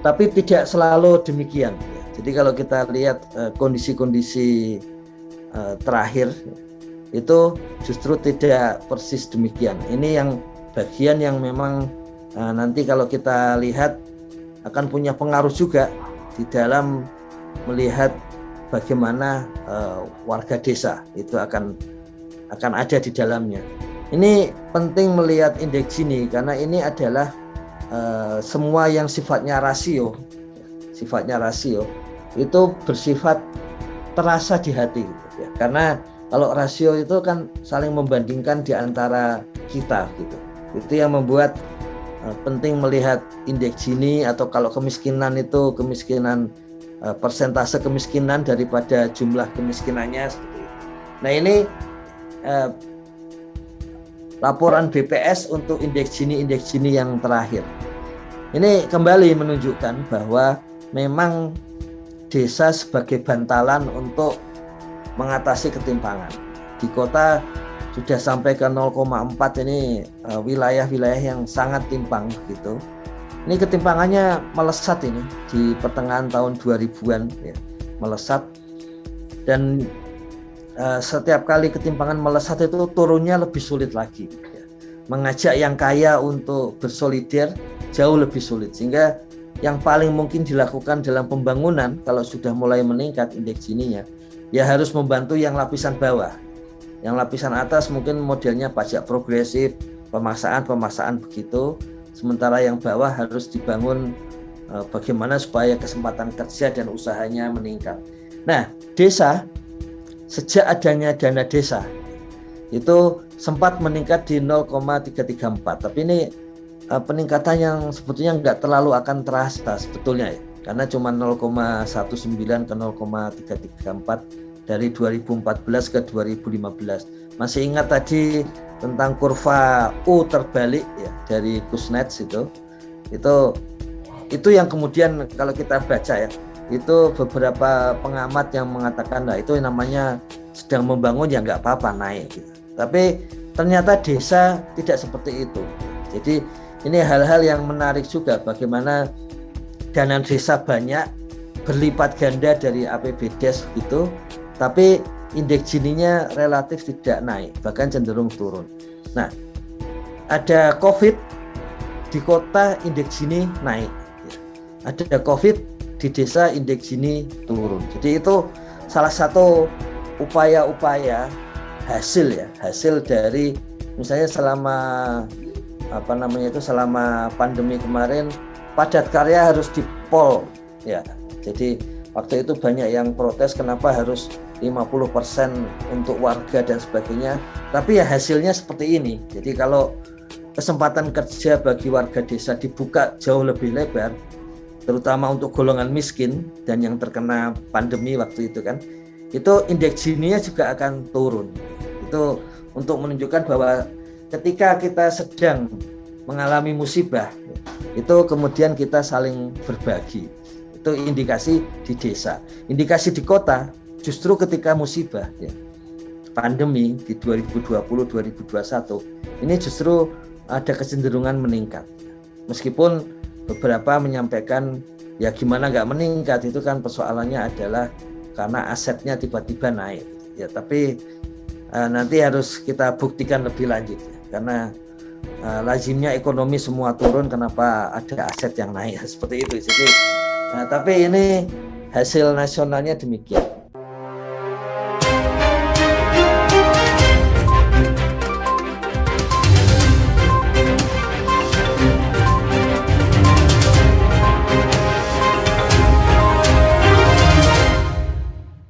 Tapi tidak selalu demikian. Jadi kalau kita lihat kondisi-kondisi terakhir itu justru tidak persis demikian. Ini yang bagian yang memang nanti kalau kita lihat akan punya pengaruh juga di dalam melihat bagaimana warga desa itu akan ada di dalamnya. Ini penting melihat indeks ini karena ini adalah semua yang sifatnya rasio itu bersifat terasa di hati gitu ya. Karena kalau rasio itu kan saling membandingkan di antara kita gitu. Itu yang membuat penting melihat indeks ini, atau kalau kemiskinan itu kemiskinan persentase kemiskinan daripada jumlah kemiskinannya seperti itu. Nah ini laporan BPS untuk indeks Gini yang terakhir. Ini kembali menunjukkan bahwa memang desa sebagai bantalan untuk mengatasi ketimpangan. Di kota sudah sampai ke 0,4 ini wilayah-wilayah yang sangat timpang gitu. Ini ketimpangannya melesat ini di pertengahan tahun 2000-an ya, melesat, dan setiap kali ketimpangan melesat itu turunnya lebih sulit lagi ya. Mengajak yang kaya untuk bersolider jauh lebih sulit, sehingga yang paling mungkin dilakukan dalam pembangunan kalau sudah mulai meningkat indeks Gininya ya harus membantu yang lapisan bawah. Yang lapisan atas mungkin modelnya pajak progresif, pemaksaan begitu, sementara yang bawah harus dibangun bagaimana supaya kesempatan kerja dan usahanya meningkat. Nah, desa sejak adanya dana desa itu sempat meningkat di 0,334, tapi ini peningkatan yang sebetulnya nggak terlalu akan terasa sebetulnya ya, karena cuma 0,19 ke 0,334 dari 2014 ke 2015. Masih ingat tadi tentang kurva U terbalik ya dari Kuznets itu yang kemudian kalau kita baca ya, itu beberapa pengamat yang mengatakan nah itu namanya sedang membangun ya nggak apa-apa naik gitu. Tapi ternyata desa tidak seperti itu. Jadi ini hal-hal yang menarik juga, bagaimana dana desa banyak berlipat ganda dari APBDes gitu, tapi indeks Gininya relatif tidak naik, bahkan cenderung turun. Nah, ada COVID di kota indeks Gini naik, ada COVID di desa indeks Gini turun. Jadi itu salah satu upaya-upaya hasil dari misalnya selama pandemi kemarin padat karya harus dipol ya. Jadi waktu itu banyak yang protes kenapa harus 50% untuk warga dan sebagainya. Tapi ya hasilnya seperti ini. Jadi kalau kesempatan kerja bagi warga desa dibuka jauh lebih lebar, terutama untuk golongan miskin dan yang terkena pandemi waktu itu kan, itu indeks Gininya juga akan turun. Itu untuk menunjukkan bahwa ketika kita sedang mengalami musibah, itu kemudian kita saling berbagi. Itu indikasi di desa. Indikasi di kota justru ketika musibah ya, pandemi di 2020-2021 ini justru ada kecenderungan meningkat. Meskipun beberapa menyampaikan ya gimana nggak meningkat, itu kan persoalannya adalah karena asetnya tiba-tiba naik ya. Tapi nanti harus kita buktikan lebih lanjut ya. Karena lazimnya ekonomi semua turun, kenapa ada aset yang naik seperti itu. Jadi tapi ini hasil nasionalnya demikian.